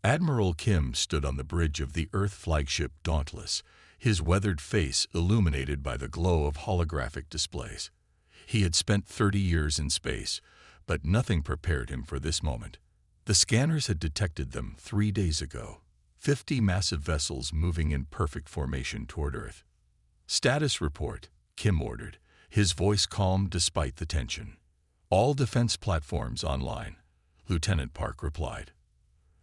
Admiral Kim stood on the bridge of the Earth flagship Dauntless, his weathered face illuminated by the glow of holographic displays. He had spent 30 years in space, but nothing prepared him for this moment. The scanners had detected them 3 days ago, 50 massive vessels moving in perfect formation toward Earth. "Status report," Kim ordered, his voice calm despite the tension. "All defense platforms online," Lieutenant Park replied.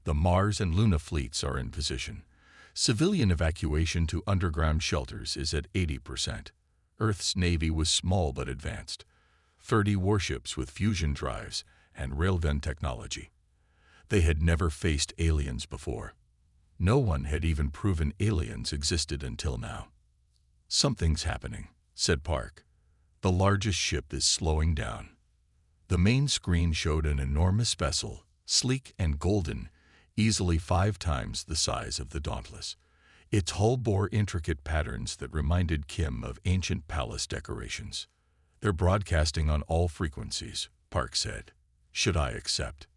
"The Mars and Luna fleets are in position. Civilian evacuation to underground shelters is at 80%. Earth's Navy was small but advanced. 30 warships with fusion drives and railgun technology. They had never faced aliens before. No one had even proven aliens existed until now." "Something's happening," said Park. "The largest ship is slowing down." The main screen showed an enormous vessel, sleek and golden, easily 5 times the size of the Dauntless. Its hull bore intricate patterns that reminded Kim of ancient palace decorations. "They're broadcasting on all frequencies," Park said. "Should I accept?"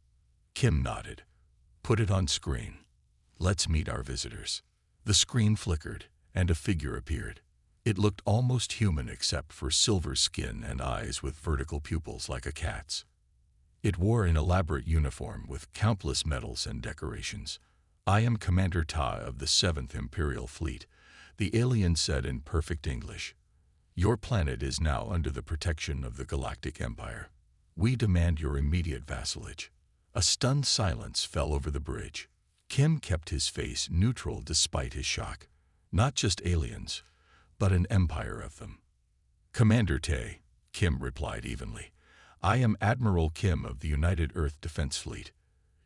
Kim nodded. "Put it on screen. Let's meet our visitors." The screen flickered, and a figure appeared. It looked almost human except for silver skin and eyes with vertical pupils like a cat's. It wore an elaborate uniform with countless medals and decorations. "I am Commander Ta of the 7th Imperial Fleet," the alien said in perfect English. "Your planet is now under the protection of the Galactic Empire. We demand your immediate vassalage." A stunned silence fell over the bridge. Kim kept his face neutral despite his shock. Not just aliens, but an empire of them. "Commander Tay," Kim replied evenly. "I am Admiral Kim of the United Earth Defense Fleet.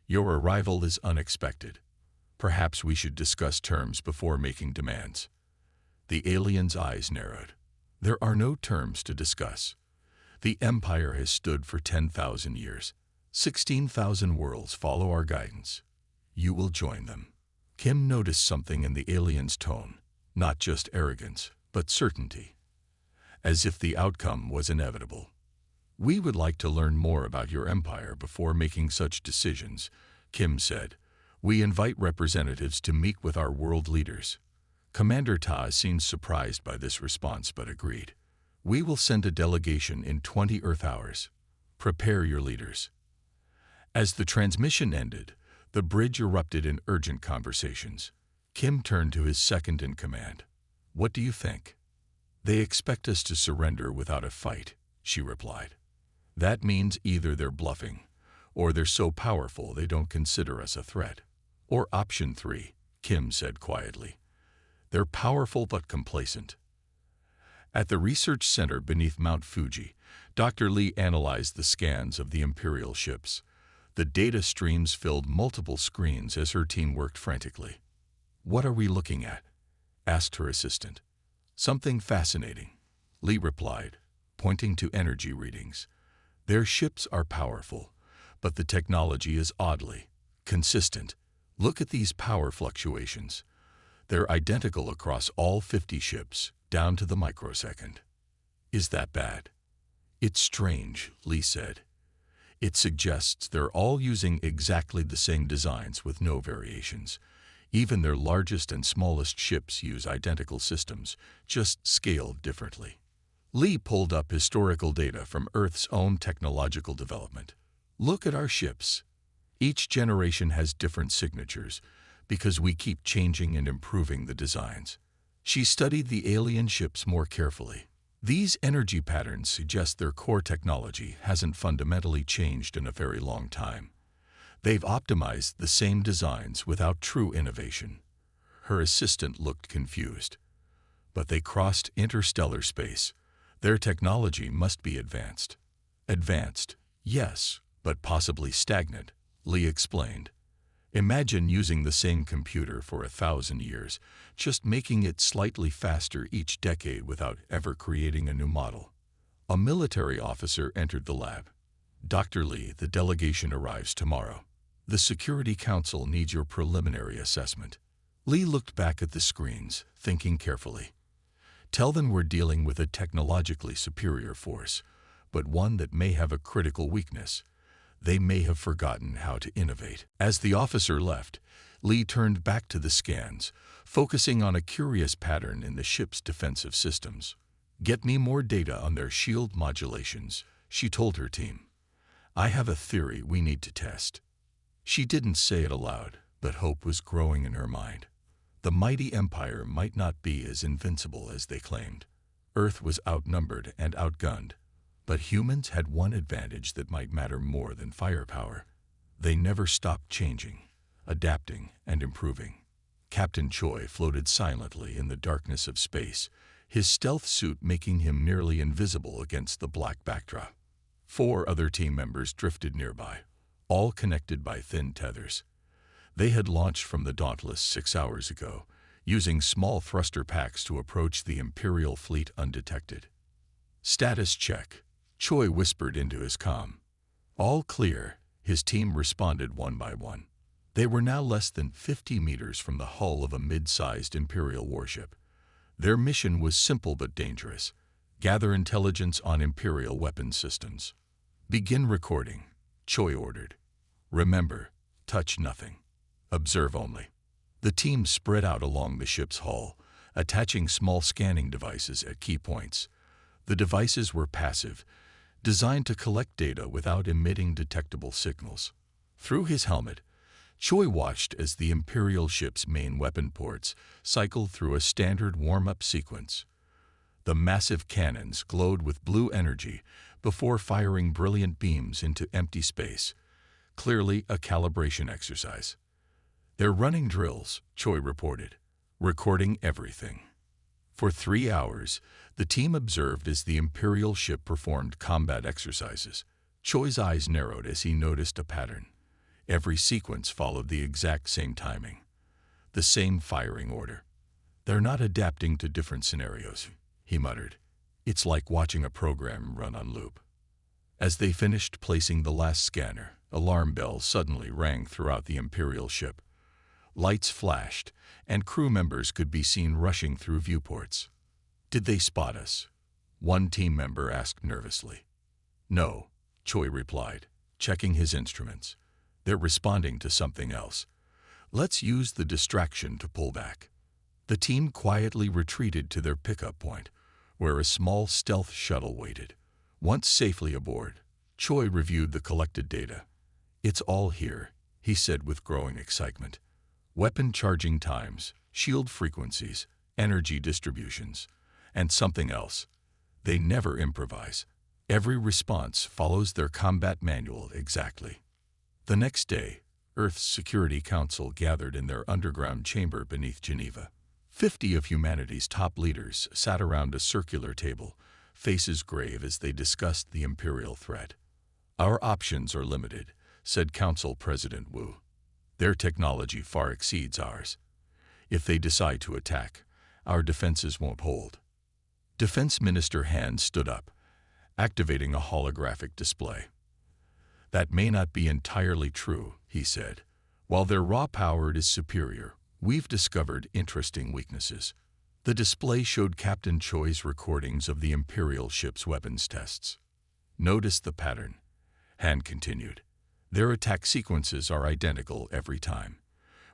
Your arrival is unexpected. Perhaps we should discuss terms before making demands." The alien's eyes narrowed. "There are no terms to discuss. The Empire has stood for 10,000 years. 16,000 worlds follow our guidance. You will join them." Kim noticed something in the alien's tone, not just arrogance, but certainty, as if the outcome was inevitable. "We would like to learn more about your empire before making such decisions," Kim said. "We invite representatives to meet with our world leaders." Commander Ta seemed surprised by this response but agreed. "We will send a delegation in 20 Earth hours. Prepare your leaders." As the transmission ended, the bridge erupted in urgent conversations. Kim turned to his second-in-command. "What do you think?" "They expect us to surrender without a fight," she replied. "That means either they're bluffing, or they're so powerful they don't consider us a threat. Or option 3, Kim said quietly. "They're powerful but complacent." At the research center beneath Mount Fuji, Dr. Lee analyzed the scans of the Imperial ships. The data streams filled multiple screens as her team worked frantically. "What are we looking at?" asked her assistant. "Something fascinating," Lee replied, pointing to energy readings. "Their ships are powerful, but the technology is oddly consistent. Look at these power fluctuations. They're identical across all 50 ships, down to the microsecond." "Is that bad?" "It's strange," Lee said. "It suggests they're all using exactly the same designs with no variations. Even their largest and smallest ships use identical systems, just scaled differently." Lee pulled up historical data from Earth's own technological development. "Look at our ships. Each generation has different signatures because we keep changing and improving the designs." She studied the alien ships more carefully. These energy patterns suggest their core technology hasn't fundamentally changed in a very long time. They've optimized the same designs without true innovation. Her assistant looked confused. "But they crossed interstellar space. Their technology must be advanced." "Advanced, yes, but possibly stagnant," Lee explained. "Imagine using the same computer for 1,000 years, just making it slightly faster each decade without ever creating a new model." A military officer entered the lab. "Dr. Lee, the delegation arrives tomorrow. The Security Council needs your preliminary assessment." Lee looked back at the screens, thinking carefully. "Tell them we're dealing with a technologically superior force, but one that may have a critical weakness. They may have forgotten how to innovate." As the officer left, Lee turned back to the scans, focusing on a curious pattern in the ship's defensive systems. "Get me more data on their shield modulations," she told her team. "I have a theory we need to test." She didn't say it aloud, but hope was growing in her mind. The mighty empire might not be as invincible as they claimed. Earth was outnumbered and outgunned, but humans had one advantage that might matter more than firepower. They never stopped changing, adapting, and improving. Captain Choi floated silently in the darkness of space, his stealth suit making him nearly invisible against the black backdrop. 4 other team members drifted nearby, all connected by thin tethers. They had launched from the Dauntless 6 hours ago, using small thruster packs to approach the Imperial fleet undetected. "Status check," Choi whispered into his comm. "All clear," his team responded one by one. They were now less than 50 meters from the hull of a mid-sized Imperial warship. Their mission was simple but dangerous: gather intelligence on Imperial weapons systems. "Begin recording," Choi ordered. "Remember, touch nothing. Observe only." The team spread out along the ship's hull, attaching small scanning devices at key points. The devices were passive, designed to collect data without emitting detectable signals. Through his helmet, Choi watched as the Imperial ship's main weapon ports cycled through a standard warm-up sequence. The massive cannons glowed with blue energy before firing brilliant beams into empty space, clearly a calibration exercise. "They're running drills," Choi reported, recording everything. For 3 hours, the team observed as the Imperial ship performed combat exercises. Choi's eyes narrowed as he noticed a pattern. Every sequence followed the exact same timing, the same firing order. "They're not adapting to different scenarios," he muttered. "It's like watching a program run on loop." As they finished placing the last scanner, alarm bells suddenly rang throughout the Imperial ship. Lights flashed, and crew members could be seen rushing through viewports. "Did they spot us?" one team member asked nervously. "No," Choi replied, checking his instruments. "They're responding to something else. Let's use the distraction to pull back." The team quietly retreated to their pickup point, where a small stealth shuttle waited. Once safely aboard, Choi reviewed the collected data. "It's all here," he said with growing excitement. "Weapon charging times, shield frequencies, energy distributions, and something else. They never improvise. Every response follows their combat manual exactly." The next day, Earth's Security Council gathered in their underground chamber beneath Geneva. 50 of humanity's top leaders sat around a circular table, faces grave as they discussed the Imperial threat. "Our options are limited," said Council President Wu. "Their technology far exceeds ours. If they decide to attack, our defenses won't hold." Defense Minister Han stood up, activating a holographic display. "That may not be entirely true," he said. "While their raw power is superior, we've discovered interesting weaknesses." The display showed Captain Choi's recordings of the Imperial ship's weapons tests. "Notice the pattern," Han continued. "Their attack sequences are identical every time.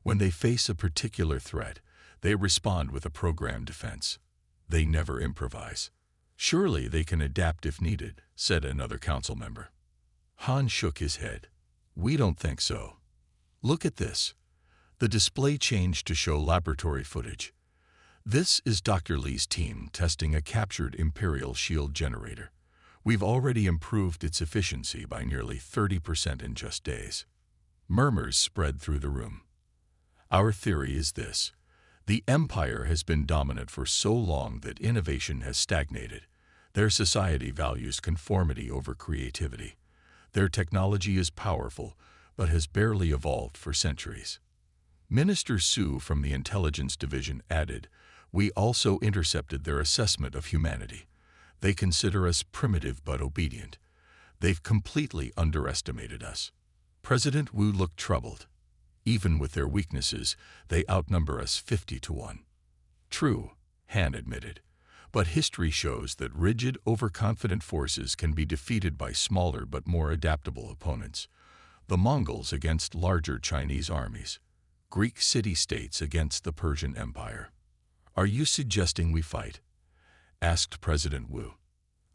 When they face a particular threat, they respond with a programmed defense. They never improvise." "Surely they can adapt if needed," said another council member. Han shook his head. "We don't think so. Look at this." The display changed to show laboratory footage. "This is Dr. Lee's team testing a captured Imperial shield generator. We've already improved its efficiency by nearly 30% in just days." Murmurs spread through the room. "Our theory is this. The Empire has been dominant for so long that innovation has stagnated. Their society values conformity over creativity. Their technology is powerful, but has barely evolved for centuries." Minister Su from the Intelligence Division added, "We also intercepted their assessment of humanity. They consider us primitive but obedient. They've completely underestimated us." President Wu looked troubled. "Even with their weaknesses, they outnumber us 50-1. "True," Han admitted. "But history shows that rigid, overconfident forces can be defeated by smaller but more adaptable opponents. The Mongols against larger Chinese armies. Greek city-states against the Persian Empire. Are you suggesting we fight? Asked President Wu.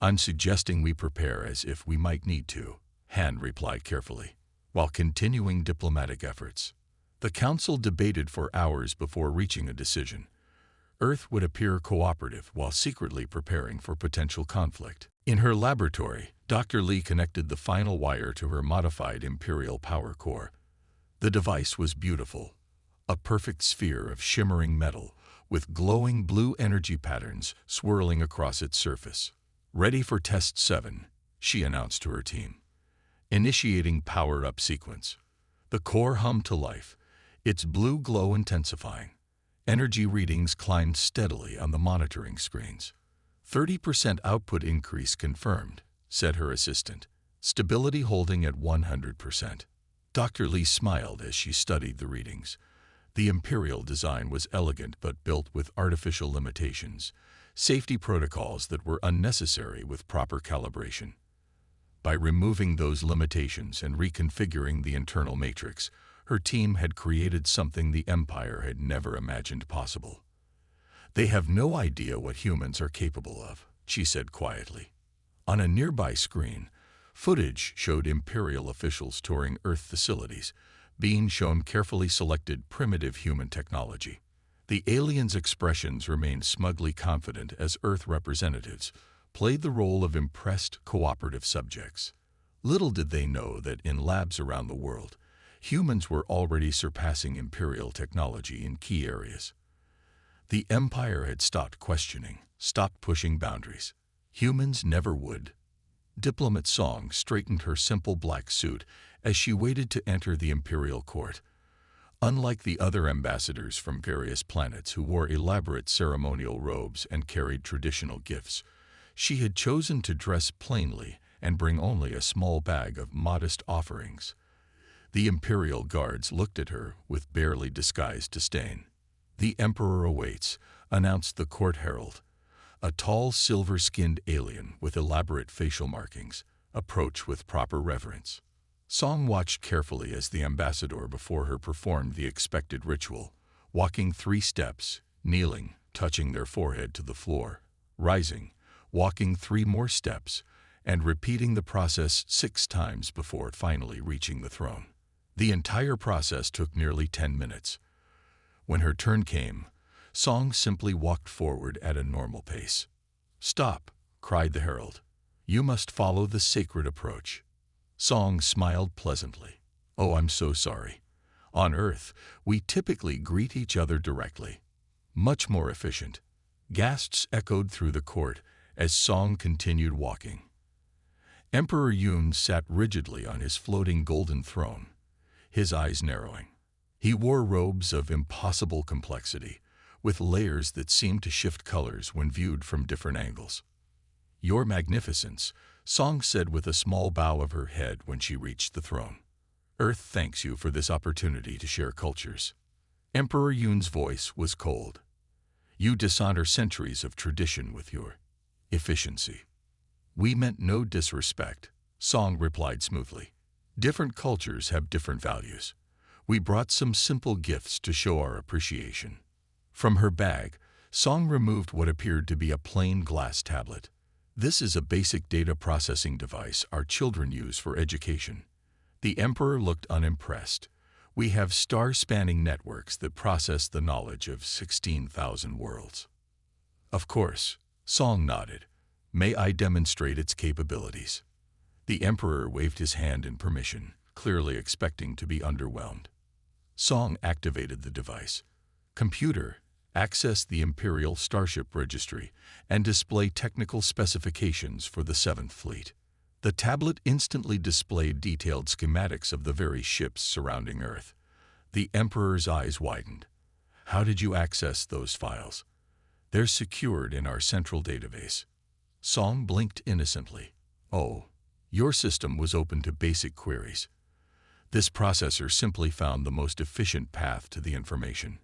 I'm suggesting we prepare as if we might need to, Han replied carefully, while continuing diplomatic efforts. The council debated for hours before reaching a decision. Earth would appear cooperative while secretly preparing for potential conflict. In her laboratory, Dr. Li connected the final wire to her modified Imperial power core. The device was beautiful, a perfect sphere of shimmering metal with glowing blue energy patterns swirling across its surface. Ready for Test 7, she announced to her team. Initiating power-up sequence. The core hummed to life, its blue glow intensifying. Energy readings climbed steadily on the monitoring screens. 30% output increase confirmed, said her assistant. Stability holding at 100%. Dr. Li smiled as she studied the readings. The Imperial design was elegant but built with artificial limitations, safety protocols that were unnecessary with proper calibration. By removing those limitations and reconfiguring the internal matrix, her team had created something the Empire had never imagined possible. They have no idea what humans are capable of, she said quietly. On a nearby screen, footage showed Imperial officials touring Earth facilities, being shown carefully selected primitive human technology. The aliens' expressions remained smugly confident as Earth representatives played the role of impressed cooperative subjects. Little did they know that in labs around the world, humans were already surpassing Imperial technology in key areas. The Empire had stopped questioning, stopped pushing boundaries. Humans never would. Diplomat Song straightened her simple black suit as she waited to enter the Imperial court. Unlike the other ambassadors from various planets who wore elaborate ceremonial robes and carried traditional gifts, she had chosen to dress plainly and bring only a small bag of modest offerings. The Imperial guards looked at her with barely disguised disdain. "The Emperor awaits," announced the court herald. A tall, silver-skinned alien with elaborate facial markings approached with proper reverence. Song watched carefully as the ambassador before her performed the expected ritual, walking 3 steps, kneeling, touching their forehead to the floor, rising, walking 3 more steps, and repeating the process 6 times before finally reaching the throne. The entire process took nearly 10 minutes. When her turn came, Song simply walked forward at a normal pace. "Stop," cried the herald. "You must follow the sacred approach." Song smiled pleasantly. "Oh, I'm so sorry. On Earth, we typically greet each other directly. Much more efficient." Gasps echoed through the court as Song continued walking. Emperor Yun sat rigidly on his floating golden throne, his eyes narrowing. He wore robes of impossible complexity, with layers that seemed to shift colors when viewed from different angles. "Your Magnificence," Song said with a small bow of her head when she reached the throne. "Earth thanks you for this opportunity to share cultures." Emperor Yun's voice was cold. "You dishonor centuries of tradition with your efficiency." "We meant no disrespect," Song replied smoothly. "Different cultures have different values. We brought some simple gifts to show our appreciation." From her bag, Song removed what appeared to be a plain glass tablet. "This is a basic data processing device our children use for education." The Emperor looked unimpressed. "We have star-spanning networks that process the knowledge of 16,000 worlds." "Of course," Song nodded. "May I demonstrate its capabilities?" The Emperor waved his hand in permission, clearly expecting to be underwhelmed. Song activated the device. "Computer, access the Imperial Starship Registry and display technical specifications for the 7th Fleet." The tablet instantly displayed detailed schematics of the very ships surrounding Earth. The Emperor's eyes widened. "How did you access those files?" "They're secured in our central database." Song blinked innocently. "Oh, your system was open to basic queries." This processor simply found the most efficient path to the information.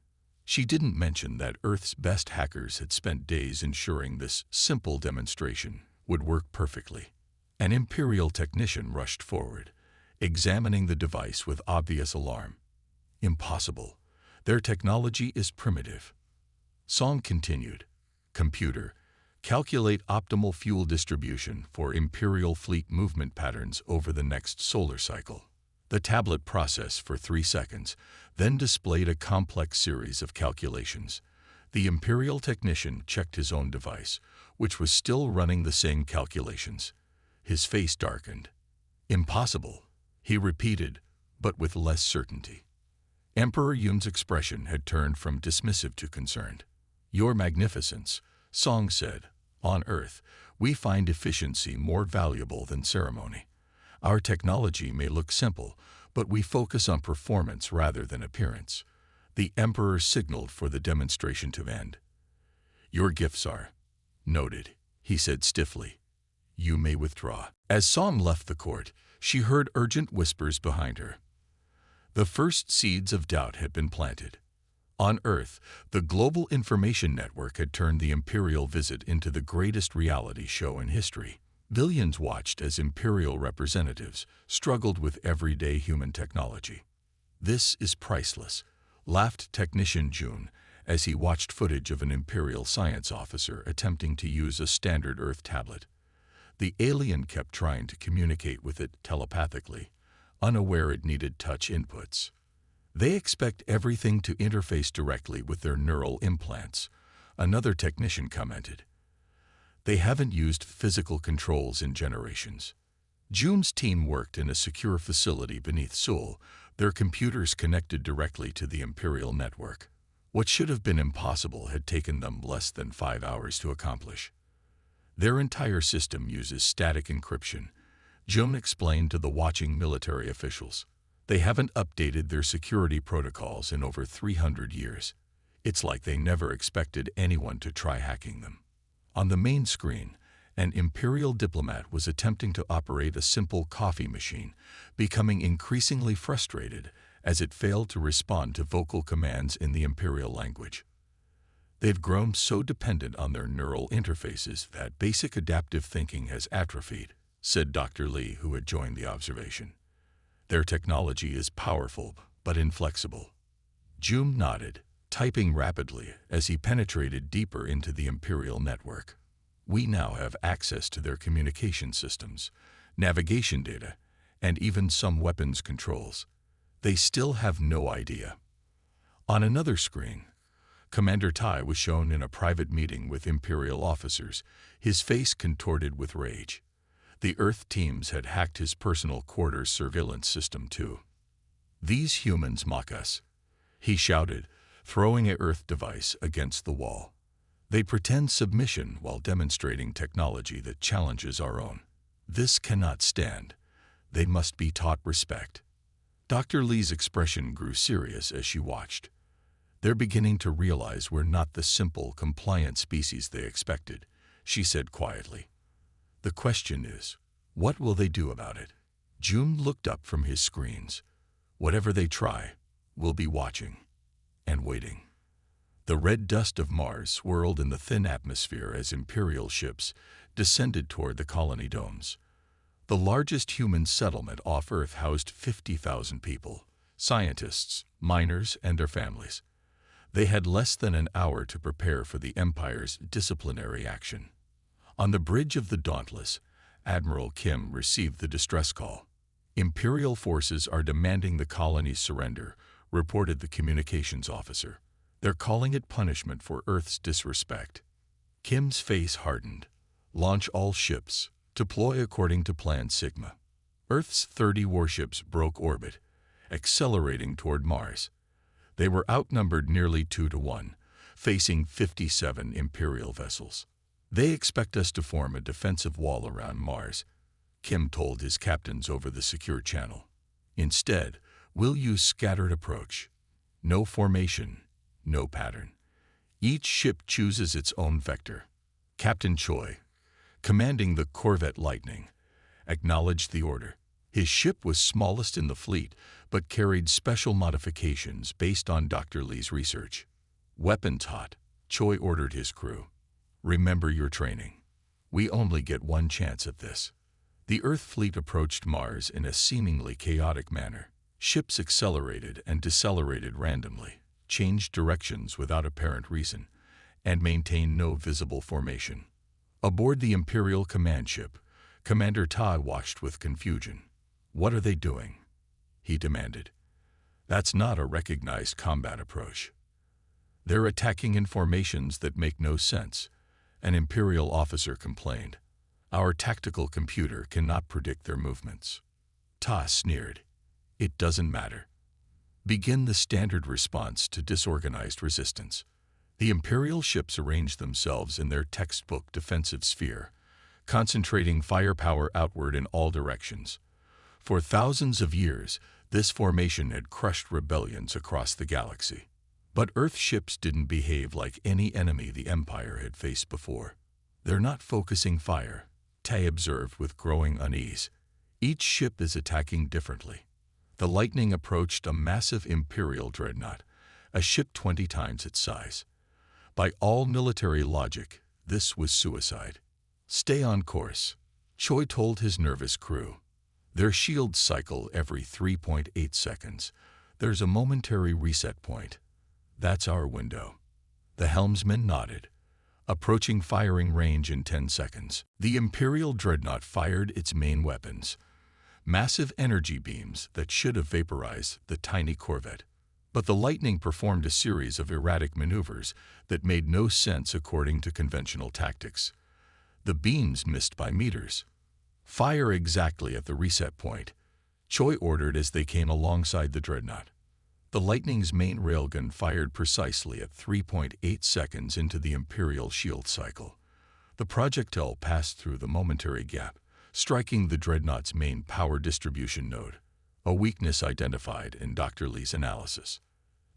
She didn't mention that Earth's best hackers had spent days ensuring this simple demonstration would work perfectly. An Imperial technician rushed forward, examining the device with obvious alarm. "Impossible. Their technology is primitive. Song continued. Computer, calculate optimal fuel distribution for Imperial fleet movement patterns over the next solar cycle. The tablet processed for 3 seconds, then displayed a complex series of calculations. The Imperial technician checked his own device, which was still running the same calculations. His face darkened. Impossible, he repeated, but with less certainty. Emperor Yun's expression had turned from dismissive to concerned. Your Magnificence, Song said, on Earth, we find efficiency more valuable than ceremony. Our technology may look simple, but we focus on performance rather than appearance. The Emperor signaled for the demonstration to end. Your gifts are noted, he said stiffly. You may withdraw. As Song left the court, she heard urgent whispers behind her. The first seeds of doubt had been planted. On Earth, the Global Information Network had turned the Imperial visit into the greatest reality show in history. Billions watched as Imperial representatives struggled with everyday human technology. This is priceless, laughed Technician Jun as he watched footage of an Imperial science officer attempting to use a standard Earth tablet. The alien kept trying to communicate with it telepathically, unaware it needed touch inputs. They expect everything to interface directly with their neural implants, another technician commented. They haven't used physical controls in generations. Jun's team worked in a secure facility beneath Seoul, their computers connected directly to the Imperial network. What should have been impossible had taken them less than 5 hours to accomplish. Their entire system uses static encryption, Jun explained to the watching military officials. They haven't updated their security protocols in over 300 years. It's like they never expected anyone to try hacking them. On the main screen, an Imperial diplomat was attempting to operate a simple coffee machine, becoming increasingly frustrated as it failed to respond to vocal commands in the Imperial language. They've grown so dependent on their neural interfaces that basic adaptive thinking has atrophied, said Dr. Lee, who had joined the observation. Their technology is powerful but inflexible. Jun nodded, typing rapidly as he penetrated deeper into the Imperial network. We now have access to their communication systems, navigation data, and even some weapons controls. They still have no idea. On another screen, Commander Tai was shown in a private meeting with Imperial officers, his face contorted with rage. The Earth teams had hacked his personal quarters surveillance system too. These humans mock us, he shouted, throwing an Earth device against the wall. They pretend submission while demonstrating technology that challenges our own. This cannot stand. They must be taught respect. Dr. Lee's expression grew serious as she watched. They're beginning to realize we're not the simple, compliant species they expected, she said quietly. The question is, what will they do about it? Jun looked up from his screens. Whatever they try, we'll be watching and waiting. The red dust of Mars swirled in the thin atmosphere as Imperial ships descended toward the colony domes. The largest human settlement off Earth housed 50,000 people, scientists, miners, and their families. They had less than an hour to prepare for the Empire's disciplinary action. On the bridge of the Dauntless, Admiral Kim received the distress call. Imperial forces are demanding the colony's surrender, reported the communications officer. They're calling it punishment for Earth's disrespect. Kim's face hardened. Launch all ships. Deploy according to Plan Sigma. Earth's 30 warships broke orbit, accelerating toward Mars. They were outnumbered nearly 2-1, facing 57 Imperial vessels. They expect us to form a defensive wall around Mars, Kim told his captains over the secure channel. Instead, we'll use scattered approach. No formation, no pattern. Each ship chooses its own vector. Captain Choi, commanding the corvette Lightning, acknowledged the order. His ship was smallest in the fleet, but carried special modifications based on Dr. Lee's research. Weapons hot, Choi ordered his crew. Remember your training. We only get one chance at this. The Earth fleet approached Mars in a seemingly chaotic manner. Ships accelerated and decelerated randomly. changed directions without apparent reason, and maintained no visible formation. Aboard the Imperial command ship, Commander Ta watched with confusion. "What are they doing?" he demanded. "That's not a recognized combat approach. They're attacking in formations that make no sense," an Imperial officer complained. "Our tactical computer cannot predict their movements." Ta sneered. "It doesn't matter. Begin the standard response to disorganized resistance." The Imperial ships arranged themselves in their textbook defensive sphere, concentrating firepower outward in all directions. For thousands of years, this formation had crushed rebellions across the galaxy. But Earth ships didn't behave like any enemy the Empire had faced before. "They're not focusing fire," Tay observed with growing unease. "Each ship is attacking differently." The Lightning approached a massive Imperial dreadnought, a ship 20 times its size. By all military logic, this was suicide. "Stay on course," Choi told his nervous crew. "Their shields cycle every 3.8 seconds. There's a momentary reset point. That's our window." The helmsman nodded. "Approaching firing range in 10 seconds. The Imperial dreadnought fired its main weapons, massive energy beams that should have vaporized the tiny corvette. But the Lightning performed a series of erratic maneuvers that made no sense according to conventional tactics. The beams missed by meters. "Fire exactly at the reset point," Choi ordered as they came alongside the dreadnought. The Lightning's main railgun fired precisely at 3.8 seconds into the Imperial shield cycle. The projectile passed through the momentary gap, striking the dreadnought's main power distribution node, a weakness identified in Dr. Lee's analysis.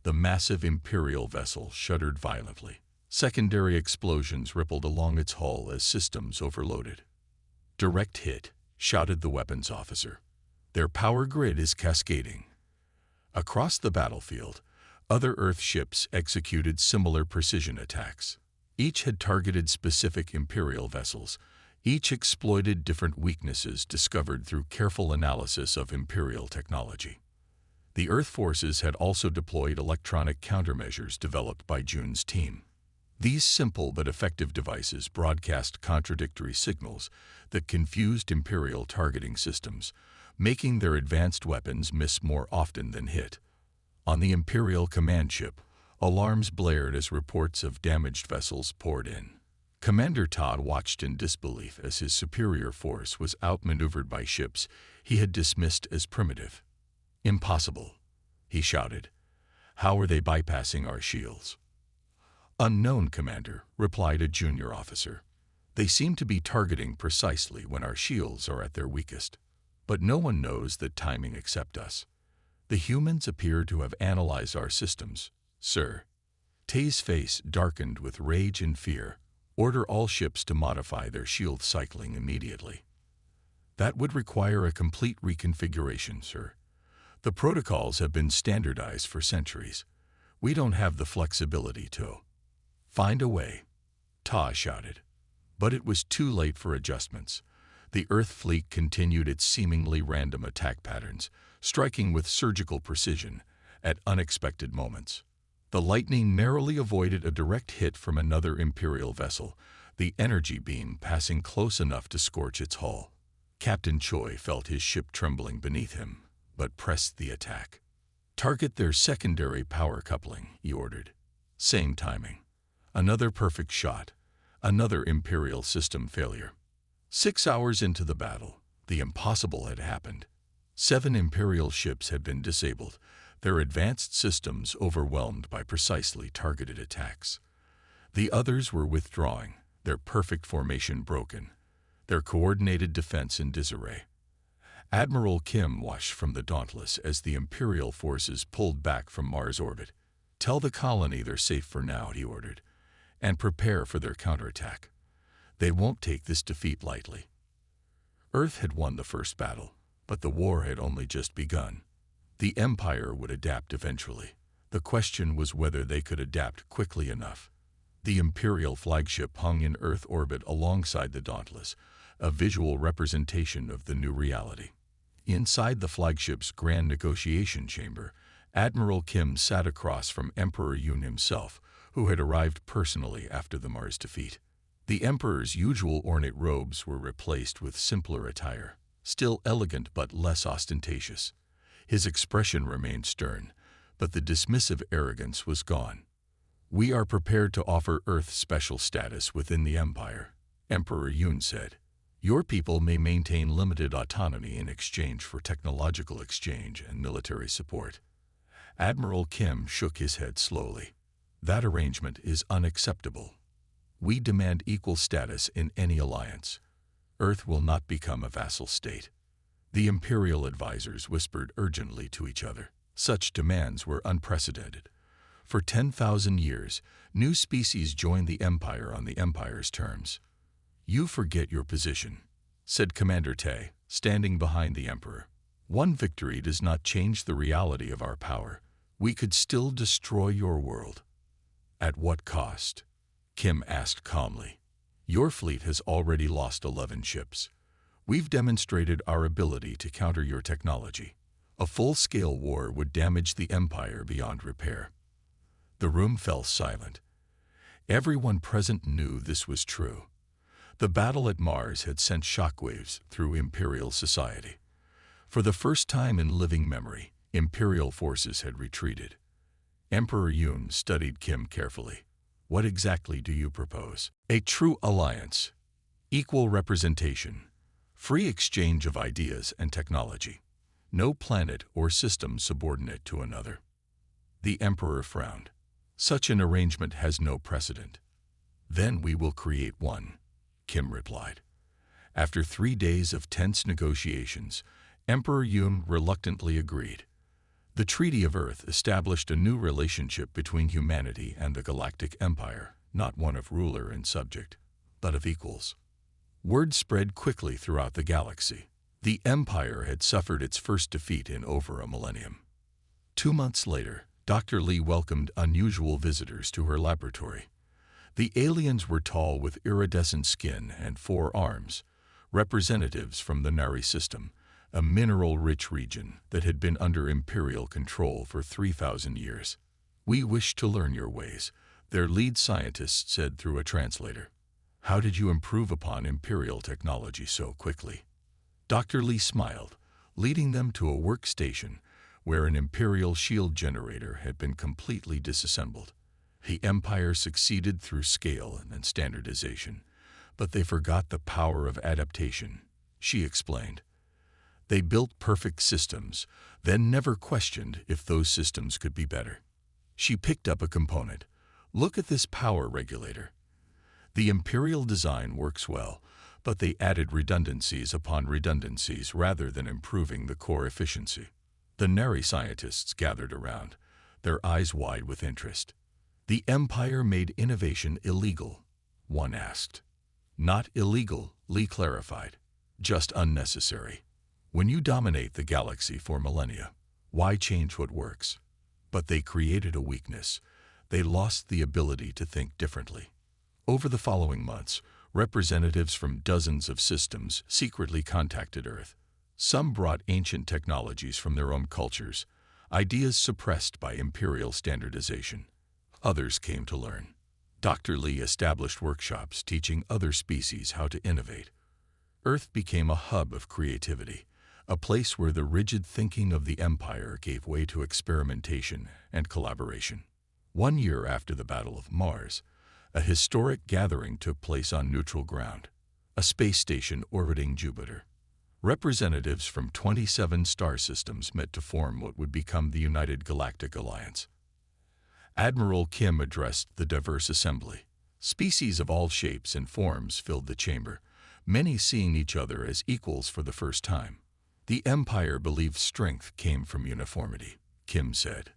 The massive Imperial vessel shuddered violently. Secondary explosions rippled along its hull as systems overloaded. "Direct hit," shouted the weapons officer. "Their power grid is cascading." Across the battlefield, other Earth ships executed similar precision attacks. Each had targeted specific Imperial vessels. Each exploited different weaknesses discovered through careful analysis of Imperial technology. The Earth forces had also deployed electronic countermeasures developed by Jun's team. These simple but effective devices broadcast contradictory signals that confused Imperial targeting systems, making their advanced weapons miss more often than hit. On the Imperial command ship, alarms blared as reports of damaged vessels poured in. Commander Todd watched in disbelief as his superior force was outmaneuvered by ships he had dismissed as primitive. "Impossible," he shouted. "How are they bypassing our shields?" "Unknown, Commander," replied a junior officer. "They seem to be targeting precisely when our shields are at their weakest. But no one knows that timing except us. The humans appear to have analyzed our systems, sir." Tay's face darkened with rage and fear. "Order all ships to modify their shield cycling immediately." "That would require a complete reconfiguration, sir. The protocols have been standardized for centuries. We don't have the flexibility to." "Find a way," Ta shouted. But it was too late for adjustments. The Earth fleet continued its seemingly random attack patterns, striking with surgical precision at unexpected moments. The Lightning narrowly avoided a direct hit from another Imperial vessel, the energy beam passing close enough to scorch its hull. Captain Choi felt his ship trembling beneath him, but pressed the attack. "Target their secondary power coupling," he ordered. Same timing. Another perfect shot. Another Imperial system failure. 6 hours into the battle, the impossible had happened. 7 Imperial ships had been disabled, their advanced systems overwhelmed by precisely targeted attacks. The others were withdrawing, their perfect formation broken, their coordinated defense in disarray. Admiral Kim watched from the Dauntless as the Imperial forces pulled back from Mars orbit. "Tell the colony they're safe for now," he ordered, "and prepare for their counterattack. They won't take this defeat lightly." Earth had won the first battle, but the war had only just begun. The Empire would adapt eventually. The question was whether they could adapt quickly enough. The Imperial flagship hung in Earth orbit alongside the Dauntless, a visual representation of the new reality. Inside the flagship's grand negotiation chamber, Admiral Kim sat across from Emperor Yoon himself, who had arrived personally after the Mars defeat. The Emperor's usual ornate robes were replaced with simpler attire, still elegant but less ostentatious. His expression remained stern, but the dismissive arrogance was gone. "We are prepared to offer Earth special status within the Empire," Emperor Yoon said. "Your people may maintain limited autonomy in exchange for technological exchange and military support." Admiral Kim shook his head slowly. "That arrangement is unacceptable. We demand equal status in any alliance. Earth will not become a vassal state." The Imperial advisors whispered urgently to each other. Such demands were unprecedented. For 10,000 years, new species joined the Empire on the Empire's terms. "You forget your position," said Commander Tae, standing behind the Emperor. "One victory does not change the reality of our power. We could still destroy your world." "At what cost?" Kim asked calmly. "Your fleet has already lost 11 ships. We've demonstrated our ability to counter your technology. A full-scale war would damage the Empire beyond repair." The room fell silent. Everyone present knew this was true. The battle at Mars had sent shockwaves through Imperial society. For the first time in living memory, Imperial forces had retreated. Emperor Yoon studied Kim carefully. "What exactly do you propose?" "A true alliance, equal representation, free exchange of ideas and technology. No planet or system subordinate to another." The Emperor frowned. "Such an arrangement has no precedent." "Then we will create one," Kim replied. After 3 days of tense negotiations, Emperor Yoon reluctantly agreed. The Treaty of Earth established a new relationship between humanity and the Galactic Empire, not one of ruler and subject, but of equals. Word spread quickly throughout the galaxy. The Empire had suffered its first defeat in over a millennium. 2 months later, Dr. Lee welcomed unusual visitors to her laboratory. The aliens were tall with iridescent skin and 4 arms, representatives from the Nari system, a mineral-rich region that had been under Imperial control for 3,000 years. "We wish to learn your ways," their lead scientist said through a translator. "How did you improve upon Imperial technology so quickly?" Dr. Lee smiled, leading them to a workstation where an Imperial shield generator had been completely disassembled. The Empire succeeded through scale and standardization, but they forgot the power of adaptation, she explained. They built perfect systems, then never questioned if those systems could be better. She picked up a component. "Look at this power regulator." The Imperial design works well, but they added redundancies upon redundancies rather than improving the core efficiency. The Nari scientists gathered around, their eyes wide with interest. "The Empire made innovation illegal?" one asked. "Not illegal," Lee clarified, "just unnecessary. When you dominate the galaxy for millennia, why change what works?" But they created a weakness. They lost the ability to think differently. Over the following months, representatives from dozens of systems secretly contacted Earth. Some brought ancient technologies from their own cultures, ideas suppressed by Imperial standardization. Others came to learn. Dr. Lee established workshops teaching other species how to innovate. Earth became a hub of creativity, a place where the rigid thinking of the Empire gave way to experimentation and collaboration. 1 year after the Battle of Mars, a historic gathering took place on neutral ground, a space station orbiting Jupiter. Representatives from 27 star systems met to form what would become the United Galactic Alliance. Admiral Kim addressed the diverse assembly. Species of all shapes and forms filled the chamber, many seeing each other as equals for the first time. "The Empire believed strength came from uniformity," Kim said.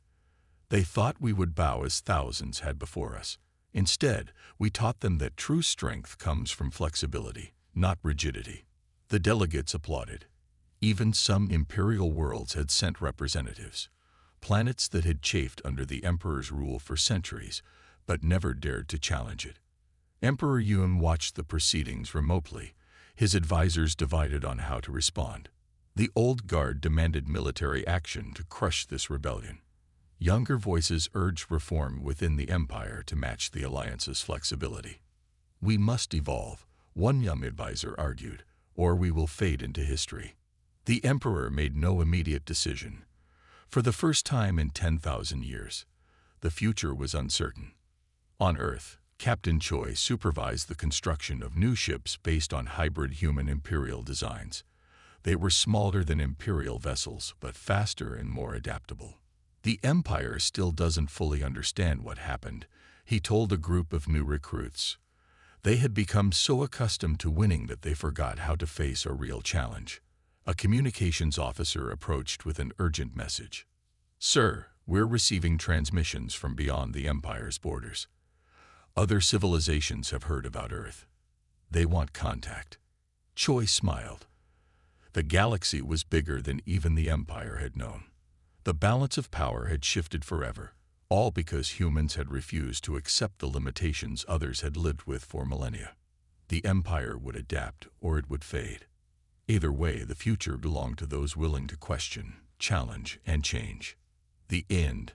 "They thought we would bow as thousands had before us. Instead, we taught them that true strength comes from flexibility, not rigidity." The delegates applauded. Even some Imperial worlds had sent representatives, planets that had chafed under the Emperor's rule for centuries, but never dared to challenge it. Emperor Yoon watched the proceedings remotely, his advisors divided on how to respond. The old guard demanded military action to crush this rebellion. Younger voices urged reform within the empire to match the alliance's flexibility. "We must evolve," one young advisor argued, "or we will fade into history." The emperor made no immediate decision. For the first time in 10,000 years, the future was uncertain. On Earth, Captain Choi supervised the construction of new ships based on hybrid human imperial designs. They were smaller than imperial vessels, but faster and more adaptable. "The Empire still doesn't fully understand what happened," he told a group of new recruits. They had become so accustomed to winning that they forgot how to face a real challenge. A communications officer approached with an urgent message. "Sir, we're receiving transmissions from beyond the Empire's borders. Other civilizations have heard about Earth. They want contact." Choi smiled. The galaxy was bigger than even the Empire had known. The balance of power had shifted forever, all because humans had refused to accept the limitations others had lived with for millennia. The Empire would adapt or it would fade. Either way, the future belonged to those willing to question, challenge, and change. The end.